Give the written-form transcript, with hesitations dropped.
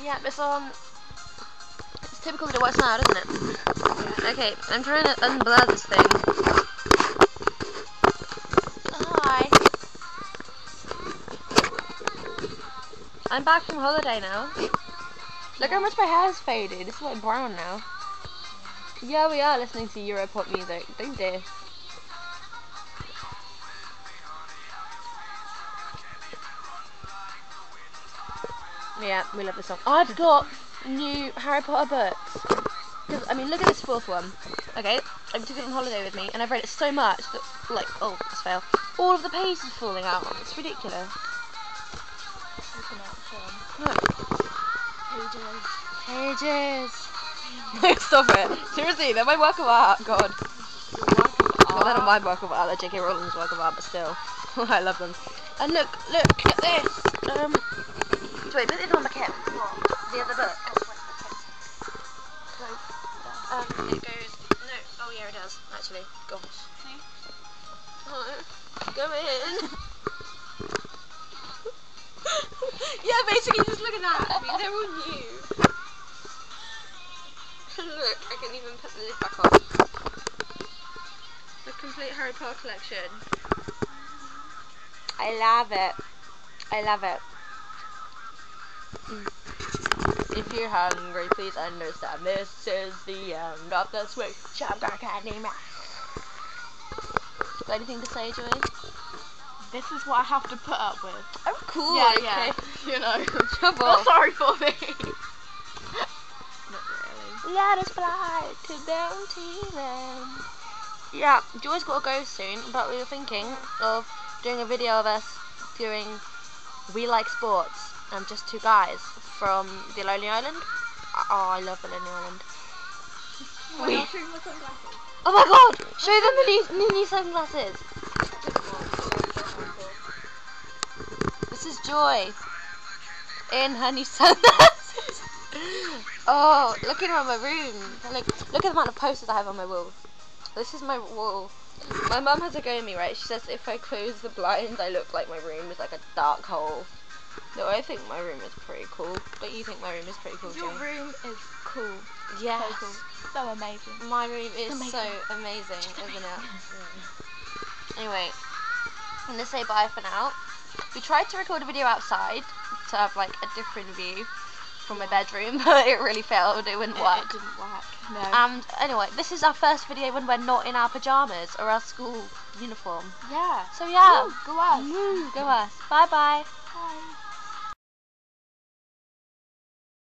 Yeah, it's typical that it works now, isn't it? Yeah. Okay, I'm trying to unblur this thing. Hi. I'm back from holiday now. Look how much my hair's faded. It's like brown now. Yeah, we are listening to Europop music. Don't diss. Yeah, we love this song. I've got new Harry Potter books. Because, I mean, look at this fourth one. Okay, I took it on holiday with me, and I've read it so much that, like, oh, that's fail. All of the pages are falling out. It's ridiculous. Look. Pages. No, stop it. Seriously, they're my work of art. God. Well, they're not my work of art. They're J.K. Rowling's work of art, but still, I love them. And look at this. Wait, put it on my cap. The other book. It goes. No. Oh yeah, it does. Actually, gosh. See? Oh, go in. Yeah, basically, just look at that. I mean, they're all new. Look, I can even put the lid back on. The complete Harry Potter collection. I love it. I love it. If you're hungry, please understand. This is the end of the Sweet Sugar Candy Man. Got anything to say, Joy? This is what I have to put up with. Oh, cool. Yeah, okay. yeah. You know. Trouble. Not sorry for me. Not really. Let us fly to Bountyland. Yeah, Joy's got to go soon, but we were thinking of doing a video of us doing We Like Sports. Just two guys from the Lonely Island. Oh, I love the Lonely Island. Oh my god! Show them the new sunglasses. This is Joy in her new sunglasses. Oh, look at my room. Look at the amount of posters I have on my wall. This is my wall. My mum has a go at me, right? She says if I close the blinds, I look like my room is like a dark hole. No, I think my room is pretty cool. Don't you think my room is pretty cool, Your Jane? room is cool. Yes. So cool. So amazing. My room is so amazing, isn't it? Anyway, I'm going to say bye for now. We tried to record a video outside to have like a different view from my bedroom, but it really failed. It wouldn't work. It didn't work. No. And anyway, this is our first video when we're not in our pyjamas or our school uniform. Yeah. So yeah. Woo, go us. Woo, go us. Bye bye.